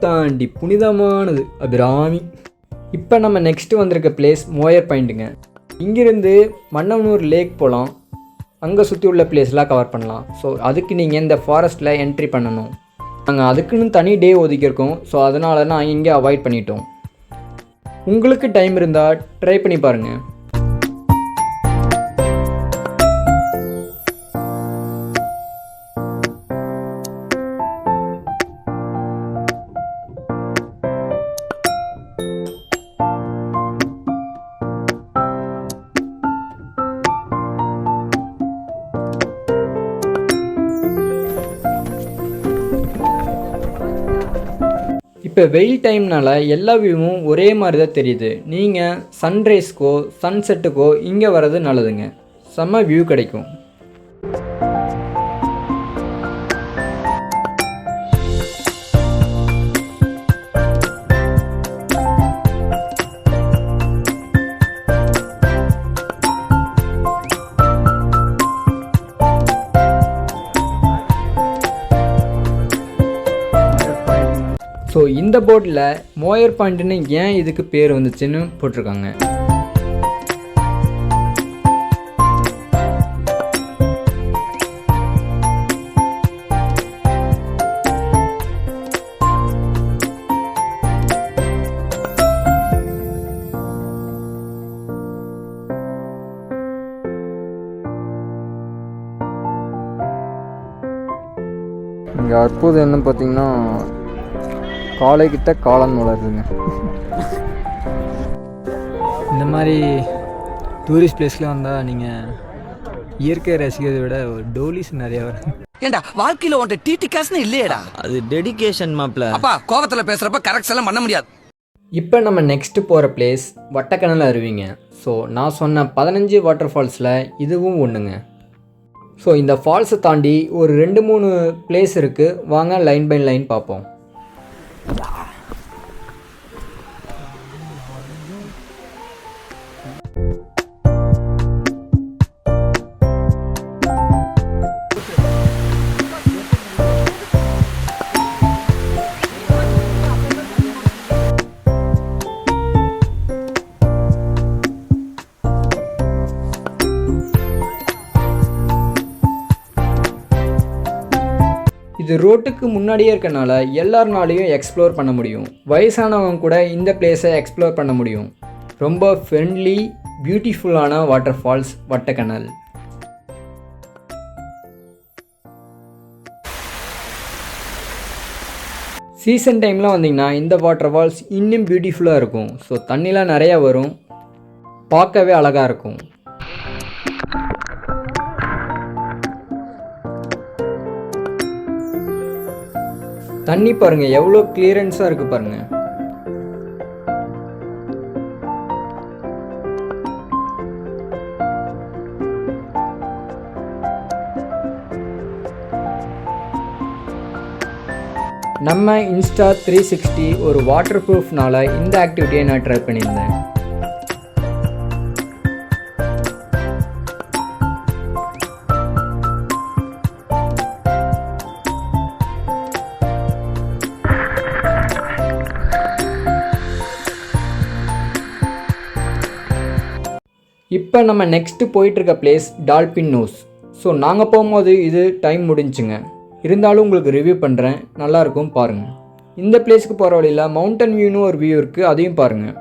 தாண்டி புனிதமானது அபிராமி. இப்போ நம்ம நெக்ஸ்ட்டு வந்திருக்க பிளேஸ் மோயர் பாயிண்ட்டுங்க. இங்கிருந்து மன்னவனூர் லேக் போகலாம். அங்கே சுற்றி உள்ள பிளேஸ்லாம் கவர் பண்ணலாம். ஸோ அதுக்கு நீங்கள் இந்த ஃபாரஸ்ட்டில் என்ட்ரி பண்ணணும். நாங்கள் அதுக்குன்னு தனி டே ஒதுக்கியிருக்கோம். ஸோ அதனால நான் இங்கே அவாய்ட் பண்ணிட்டோம். உங்களுக்கு டைம் இருந்தால் ட்ரை பண்ணி பாருங்கள். இப்போ வெயில் டைம்னால எல்லா வியூவும் ஒரே மாதிரி தான் தெரியுது. நீங்கள் சன்ரைஸ்க்கோ சன்செட்டுக்கோ இங்கே வர்றது நல்லதுங்க. செம்ம வியூ கிடைக்கும். ஸோ இந்த போர்டில் மோயர் பாயிண்ட்டுன்னு ஏன் இதுக்கு பேர் வந்துச்சுன்னு போட்டிருக்காங்க. இங்கே அற்புதம் என்ன பார்த்தீங்கன்னா காலைக்கிட்ட காளான் வளருதுங்க. இந்த மாதிரி டூரிஸ்ட் பிளேஸ்லாம் வந்தால் நீங்கள் இயற்கையை ரசிக்கிறதை விட ஒரு டோலிஸ் நிறையா வரும். ஏண்டா வாழ்க்கையில உன்ட்ட டிடி காசுன்னு இல்லையடா. அது டெடிகேஷன் மாப்ள. அப்பா கோவத்துல பேசுறப்ப கரெக்ட் எல்லாம் பண்ண முடியாது. இப்போ நம்ம நெக்ஸ்ட்டு போகிற பிளேஸ் வட்டக்கணல் அருவிங்க. ஸோ நான் சொன்ன 15 வாட்டர் ஃபால்ஸில் இதுவும் ஒன்றுங்க. ஸோ இந்த ஃபால்ஸை தாண்டி ஒரு 2-3 பிளேஸ் இருக்குது. வாங்க லைன் பை லைன் பார்ப்போம். இது ரோட்டுக்கு முன்னாடியே இருக்கனால எல்லாருனாலையும் எக்ஸ்ப்ளோர் பண்ண முடியும். வயசானவங்க கூட இந்த பிளேஸை எக்ஸ்ப்ளோர் பண்ண முடியும். ரொம்ப ஃப்ரெண்ட்லி பியூட்டிஃபுல்லான வாட்டர் ஃபால்ஸ் வட்டக்கணல். சீசன் டைமில் வந்தீங்கன்னா இந்த வாட்டர் ஃபால்ஸ் இன்னும் பியூட்டிஃபுல்லாக இருக்கும். ஸோ தண்ணிலாம் நிறையா வரும், பார்க்கவே அழகாக இருக்கும். தண்ணி பாருங்கள் எவ்வளோ கிளியரன்ஸாக இருக்குது பாருங்கள். நம்ம இன்ஸ்டா 360 ஒரு வாட்டர் ப்ரூஃப்னால இந்த ஆக்டிவிட்டியை நான் ட்ரை பண்ணியிருந்தேன். இப்போ நம்ம நெக்ஸ்ட்டு போயிட்டுருக்க பிளேஸ் டால்பின் நோஸ். ஸோ நாங்கள் போகும்போது இது டைம் முடிஞ்சுங்க. இருந்தாலும் உங்களுக்கு ரிவ்யூ பண்ணுறேன், நல்லாயிருக்கும் பாருங்கள். இந்த பிளேஸ்க்கு போகிற வழியில் மவுண்டன் வியூன்னு ஒரு வியூ இருக்குது, அதையும் பாருங்கள்.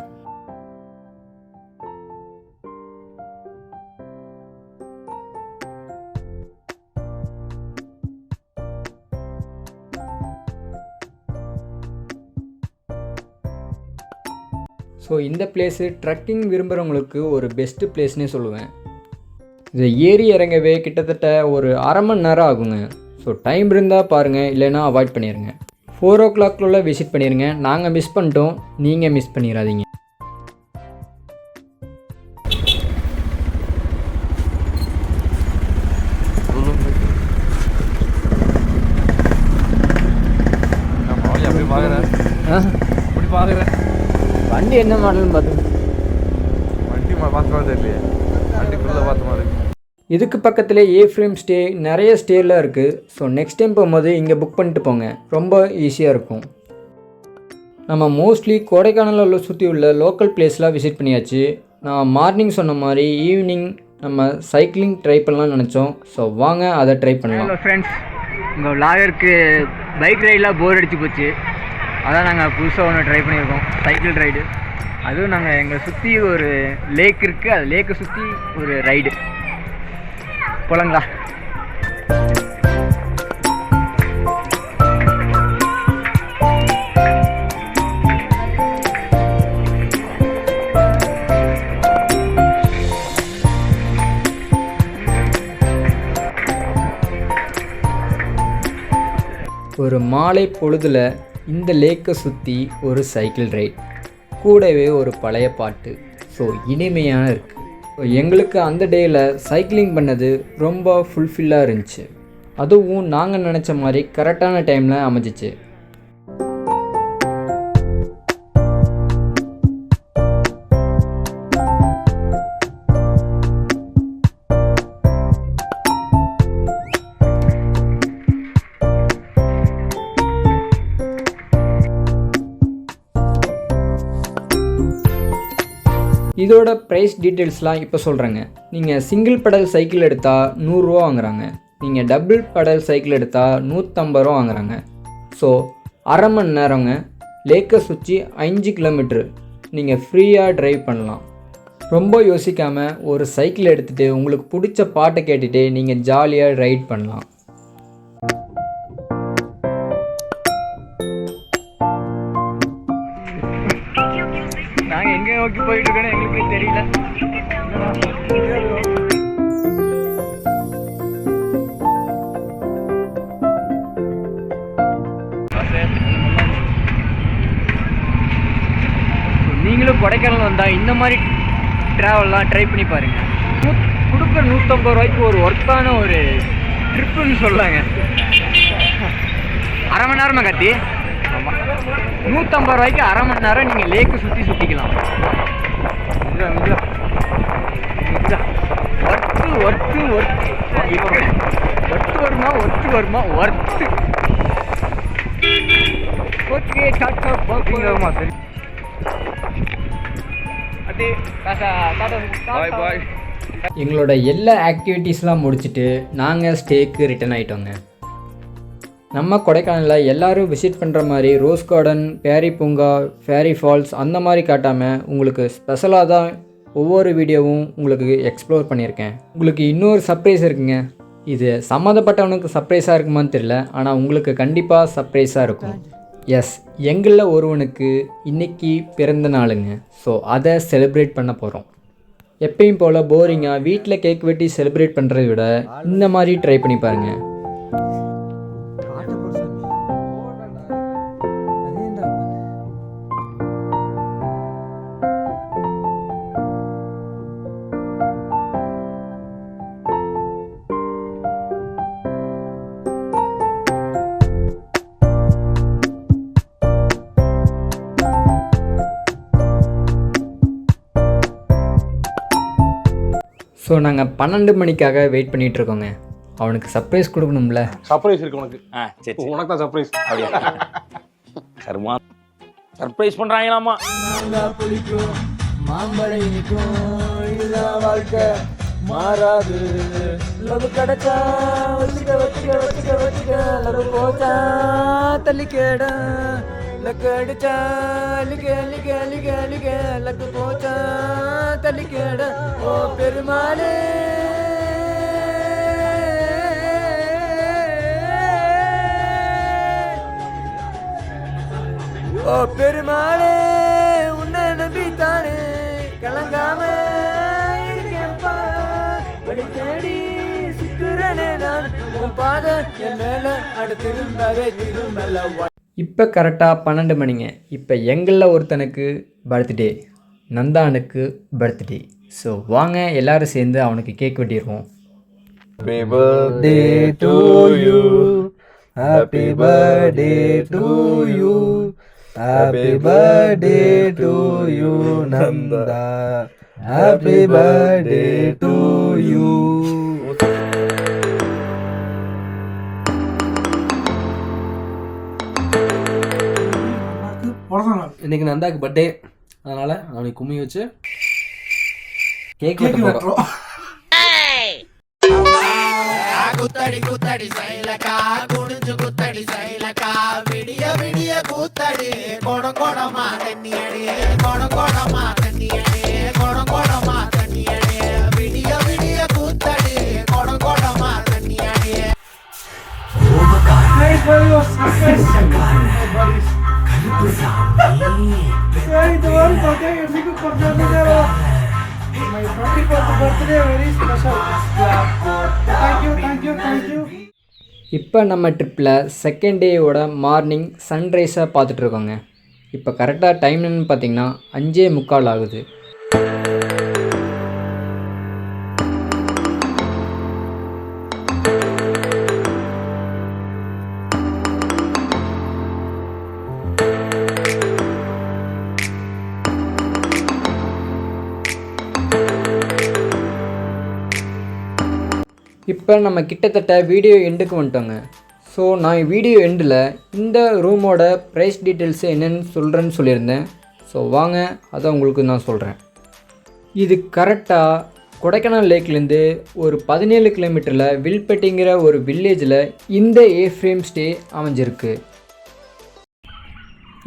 ஸோ இந்த பிளேஸு ட்ரக்கிங் விரும்புகிறவங்களுக்கு ஒரு பெஸ்ட்டு பிளேஸ்னே சொல்லுவேன். இது ஏறி இறங்கவே கிட்டத்தட்ட ஒரு அரை மணி நேரம் ஆகுங்க. ஸோ டைம் இருந்தால் பாருங்கள், இல்லைன்னா அவாய்ட் பண்ணிடுங்க. 4 o'clock விசிட் பண்ணிடுங்க. நாங்கள் மிஸ் பண்ணிட்டோம், நீங்கள் மிஸ் பண்ணிடாதீங்க. வண்டி என்ன மாடல்னு பார்த்து இதுக்கு பக்கத்தில் ஏஃப்ரேம் ஸ்டே நிறைய ஸ்டேலாம் இருக்குது. ஸோ நெக்ஸ்ட் டைம் போகும்போது இங்கே புக் பண்ணிட்டு போங்க, ரொம்ப ஈஸியாக இருக்கும். நம்ம மோஸ்ட்லி கொடைக்கானலில் சுற்றி உள்ள லோக்கல் பிளேஸ்லாம் விசிட் பண்ணியாச்சு. நான் மார்னிங் சொன்ன மாதிரி ஈவினிங் நம்ம சைக்கிளிங் ட்ரை பண்ணலாம்னு நினச்சோம். ஸோ வாங்க அதை ட்ரை பண்ணலாம். ஃப்ரெண்ட்ஸ், உங்கள் விளாகருக்கு பைக் ரைடெலாம் போர் அடிச்சு போச்சு. அதான் நாங்கள் புதுசாக ஒன்று ட்ரை பண்ணியிருக்கோம், சைக்கிள் ரைடு. அதுவும் நாங்கள் எங்களை சுற்றி ஒரு லேக் இருக்குது, அது லேக்கை சுற்றி ஒரு ரைடு போலங்களா. ஒரு மாலை பொழுதில் இந்த லேக்கை சுற்றி ஒரு சைக்கிள் ரைட், கூடவே ஒரு பழைய பாட்டு. ஸோ இனிமையான இருக்குது. ஸோ எங்களுக்கு அந்த டேயில் சைக்கிளிங் பண்ணது ரொம்ப ஃபுல்ஃபில்லாக இருந்துச்சு. அதுவும் நாங்கள் நினச்ச மாதிரி கரெக்டான டைமில் அமைஞ்சிச்சு. இதோட ப்ரைஸ் டீட்டெயில்ஸ்லாம் இப்போ சொல்கிறேங்க. நீங்கள் சிங்கிள் பெடல் சைக்கிள் எடுத்தால் 100 ரூபா வாங்குறாங்க. நீங்கள் டபுள் பெடல் சைக்கிள் எடுத்தால் 150 ரூபா வாங்குறாங்க. ஸோ அரை மணி நேரங்க லேக்கை சுற்றி 5 கிலோமீட்ரு நீங்கள் ஃப்ரீயாக ட்ரைவ் பண்ணலாம். ரொம்ப யோசிக்காமல் ஒரு சைக்கிள் எடுத்துகிட்டு உங்களுக்கு பிடிச்ச பாட்டை கேட்டுகிட்டு நீங்கள் ஜாலியாக ரைட் பண்ணலாம். நாங்கள் எங்கே நோக்கி போயிட்டு இருக்கோன்னு எங்களுக்கு தெரியல. நீங்களும் கொடைக்கானல் வந்தால் இந்த மாதிரி ட்ராவல்லாம் ட்ரை பண்ணி பாருங்கள். கொடுக்குற 150 ரூபாய்க்கு ஒரு ஒர்த்தான ஒரு ட்ரிப்புன்னு சொல்லாங்க. அரை மணி நேரமாக கத்தி 150 ரூபாய்க்கு அரை மணி நேரம் நீங்கள் லேக்கு சுற்றிக்கலாம். ஒர்த்து வருமா ஒர்த்து. ஓகே டாட்டா பாப்பீங்கம்மா. சரி எங்களோட எல்லா ஆக்டிவிட்டீஸ்லாம் முடிச்சுட்டு நாங்கள் ஸ்டேக்கு ரிட்டர்ன் ஆகிட்டோங்க. நம்ம கொடைக்கானலில் எல்லோரும் விசிட் பண்ணுற மாதிரி ரோஸ் கார்டன், பேரி பூங்கா, ஃபேரி ஃபால்ஸ் அந்த மாதிரி காட்டாமல் உங்களுக்கு ஸ்பெஷலாக தான் ஒவ்வொரு வீடியோவும் உங்களுக்கு எக்ஸ்ப்ளோர் பண்ணியிருக்கேன். உங்களுக்கு இன்னொரு சர்ப்ரைஸ் இருக்குங்க. இது சம்மந்தப்பட்டவனுக்கு சர்ப்ரைஸாக இருக்குமான்னு தெரியல, ஆனால் உங்களுக்கு கண்டிப்பாக சர்ப்ரைஸாக இருக்கும். எஸ், எங்களில் ஒருவனுக்கு இன்றைக்கி பிறந்த நாளுங்க. ஸோ அதை செலிப்ரேட் பண்ண போகிறோம். எப்பயும் போல் போரிங்காக வீட்டில் கேக் வெட்டி செலிப்ரேட் பண்ணுறதை விட இந்த மாதிரி ட்ரை பண்ணி பாருங்கள். ஸோ நாங்கள் 12 மணிக்காக வெயிட் பண்ணிகிட்ருக்கோங்க. அவனுக்கு சர்ப்ரைஸ் கொடுக்கணும்ல. சர்ப்ரைஸ் இருக்கு உனக்கு. சரி உனக்கு தான் சர்ப்ரைஸ். அப்படியா? கர்மா சர்ப்ரைஸ் பண்ணுறாங்களாமா. வாழ்க்கை மாறாது. கிடைச்சா தள்ளிக்கேட லக்கடிச்சா லக்கு போச்சா தள்ளிக்கேட. ஓ பெருமாளே ஓ பெருமாளே உன்னை நம்பித்தானே கலங்காம இருக்கேன்ப்பா. படி தேடி சுத்துறனே நான் உன் பாத என் மேல அடுத்திருந்தவே திரும்பல. இப்போ கரெக்டாக 12 மணிங்க. இப்போ எங்களில் ஒருத்தனுக்கு பர்த்டே, நந்தானுக்கு பர்த்டே. ஸோ வாங்க எல்லோரும் சேர்ந்து அவனுக்கு cake வெட்டிடுவோம். Happy birthday to you. Happy birthday to you. Happy birthday to you, Nanda. Happy birthday to you. இன்னைக்கு நந்தாக்கு பர்த்டே, அதனால அவனுக்கு கும்மி வச்சு கேக் வெட்டுறோம். குத்தடி குத்தடி சைலக்கா குடிஞ்சு குத்தடி சைலக்கா விடிய விடிய கூத்தடி கொட கொடமா தண்ணியடி கொட கொடமா தண்ணியடி கொட கொடமா தண்ணியடி விடிய விடிய கூத்தடி கொட கொடமா தண்ணியடி. இப்போ நம்ம ட்ரிப்பில் செகண்ட் டேயோட மார்னிங் சன்ரைஸை பார்த்துட்ருக்கோங்க. இப்போ கரெக்டாக டைம் என்னன்னு பார்த்தீங்கன்னா 5:45 ஆகுது. இப்போ நம்ம கிட்டத்தட்ட வீடியோ எண்டுக்கு வந்துட்டோங்க. ஸோ நான் வீடியோ எண்டில் இந்த ரூமோட ப்ரைஸ் டீட்டெயில்ஸு என்னென்னு சொல்கிறேன்னு சொல்லியிருந்தேன். ஸோ வாங்க அதை உங்களுக்கு நான் சொல்கிறேன். இது கரெக்டாக கொடைக்கானல் லேக்லேருந்து ஒரு 17 கிலோமீட்டரில் வில்பட்டிங்கிற ஒரு வில்லேஜில் இந்த ஏஃப்ரேம் ஸ்டே அமைஞ்சிருக்கு.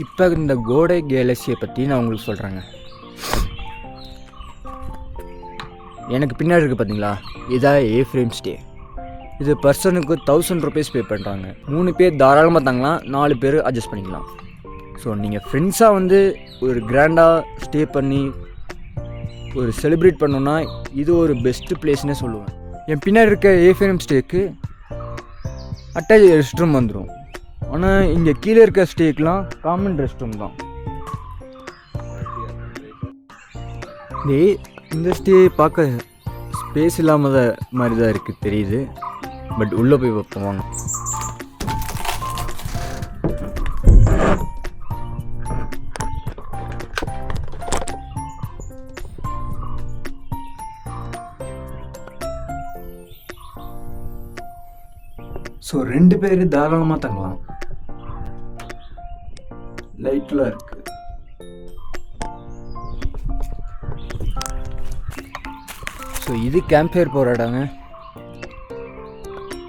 இப்போ இந்த கோடை கேலக்சியை பற்றி நான் உங்களுக்கு சொல்கிறேங்க. எனக்கு பின்னாடி இருக்குது பார்த்தீங்களா, இதான் ஏஃப்ரேம் ஸ்டே. இது பர்சனுக்கு 1000 ருபீஸ் பே பண்ணுறாங்க. 3 பேர் தாராளமாக தாங்கலாம், 4 பேர் அட்ஜஸ்ட் பண்ணிக்கலாம். ஸோ நீங்கள் ஃப்ரெண்ட்ஸாக வந்து ஒரு கிராண்டாக ஸ்டே பண்ணி ஒரு செலிப்ரேட் பண்ணோன்னா இது ஒரு பெஸ்ட்டு பிளேஸ்னே சொல்லுவேன். என் பின்னாடி இருக்க ஏஃப்ரேம் ஸ்டேக்கு அட்டாச் ரெஸ்ட் ரூம் வந்துடும். ஆனால் இங்கே கீழே இருக்க ஸ்டேக்கெலாம் காமன் ரெஸ்ட் ரூம் தான். இந்த ஸ்டே பார்க்க ஸ்பேஸ் இல்லாமல் மாதிரி தான் இருக்குது தெரியுது. பட் உள்ளே போய் வைப்போம் வாங்க. ஸோ 2 பேர் தாராளமாக தங்கலாம். லைட்லாம் இருக்கு. ஸோ இது கேம்ப் ஃபயர் போகிற இடங்க.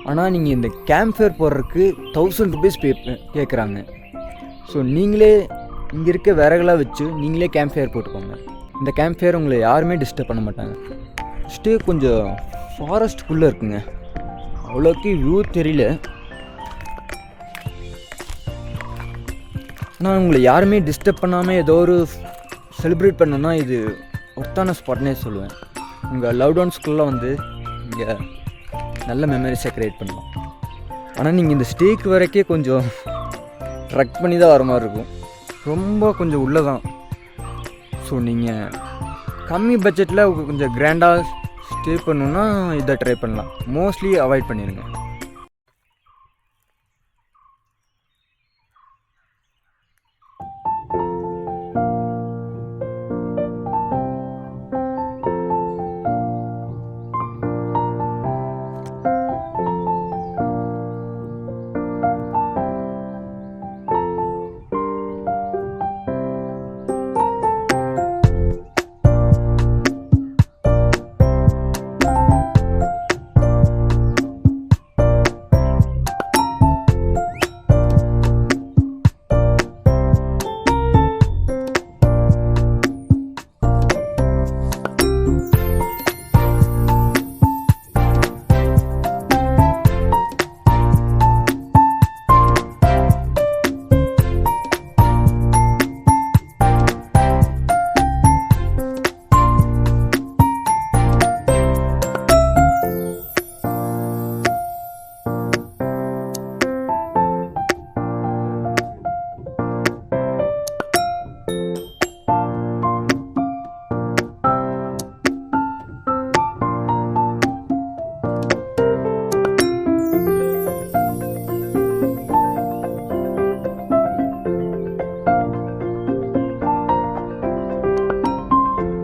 ஆனால் நீங்கள் இந்த கேம்ப் ஃபயர் போடுறதுக்கு 1000 ருபீஸ் கேட்குறாங்க. ஸோ நீங்களே இங்கே இருக்க விறகுலாம் வச்சு நீங்களே கேம்ப் ஃபயர் போட்டுக்கோங்க. இந்த கேம்ப் ஃபயர் உங்களை யாருமே டிஸ்டர்ப் பண்ண மாட்டாங்க. ஸ்டே கொஞ்சம் ஃபாரஸ்ட்டுக்குள்ளே இருக்குங்க, அவ்வளோக்கு வியூ தெரியல. ஆனால் உங்களை யாருமே டிஸ்டர்ப் பண்ணாமல் ஏதோ ஒரு செலிப்ரேட் பண்ணோன்னா இது ஒர்த்தான ஸ்பாட்னே சொல்லுவேன். உங்கள் லவ் ஒன்ஸ்குள்ளே வந்து இங்கே நல்ல மெமரிஸை க்ரியேட் பண்ணலாம். ஆனால் நீங்கள் இந்த ஸ்டேக்கு வரைக்கே கொஞ்சம் ட்ரக் பண்ணி தான் வர மாதிரி இருக்கும். ரொம்ப கொஞ்சம் உள்ளே தான். ஸோ நீங்கள் கம்மி பட்ஜெட்டில் கொஞ்சம் கிராண்டாக ஸ்டே பண்ணணுன்னா இதை ட்ரை பண்ணலாம். மோஸ்ட்லி அவாய்ட் பண்ணிடுங்க.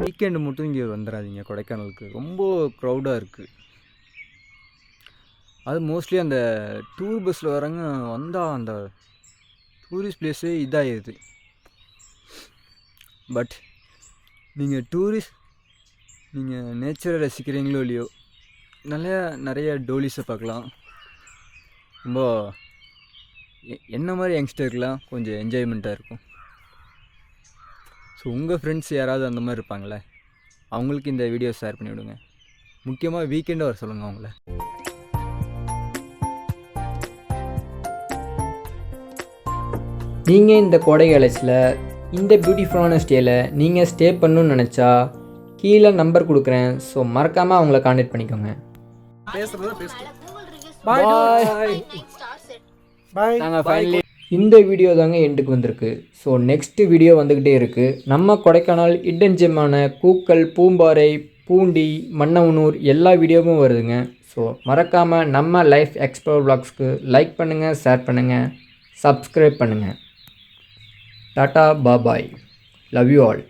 வீக்கெண்டு மட்டும் இங்கே வந்துடாதீங்க. கொடைக்கானலுக்கு ரொம்ப க்ரௌடாக இருக்குது. அது மோஸ்ட்லி அந்த டூர் பஸ்ஸில் வரவங்க வந்தால் அந்த டூரிஸ்ட் பிளேஸே இதாகிடுது. பட் நீங்கள் நீங்கள் நேச்சரை ரசிக்கிறீங்களோ இல்லையோ நிறைய டோலிஸை பார்க்கலாம். ரொம்ப என்ன மாதிரி யங்ஸ்டருக்கெலாம் கொஞ்சம் என்ஜாய்மெண்ட்டாக இருக்கும். ஸோ உங்கள் ஃப்ரெண்ட்ஸ் யாராவது அந்த மாதிரி இருப்பாங்களே, அவங்களுக்கு இந்த வீடியோ ஷேர் பண்ணி விடுங்க. முக்கியமாக வீக்கெண்டு வர சொல்லுங்கள் அவங்கள. நீங்கள் இந்த கோடை காலேஜில் இந்த பியூட்டிஃபுல்லான ஸ்டேயில் நீங்கள் ஸ்டே பண்ணணுன்னு நினச்சா கீழே நம்பர் கொடுக்குறேன். ஸோ மறக்காமல் அவங்கள கான்டாக்ட் பண்ணிக்கோங்க. நாங்கள் ஃபைனலி இந்த வீடியோ தாங்க எண்டுக்கு வந்திருக்கு. ஸோ நெக்ஸ்ட்டு வீடியோ வந்துக்கிட்டே இருக்குது. நம்ம கொடைக்கானல் ஹிடன் ஜெம்மான பூக்கள், பூம்பாறை, பூண்டி, மன்னவனூர் எல்லா வீடியோவும் வருதுங்க. ஸோ மறக்காமல் நம்ம லைஃப் எக்ஸ்ப்ளோர் vlogsக்கு லைக் பண்ணுங்கள், ஷேர் பண்ணுங்கள், சப்ஸ்கிரைப் பண்ணுங்கள். Tata bye bye, love you all.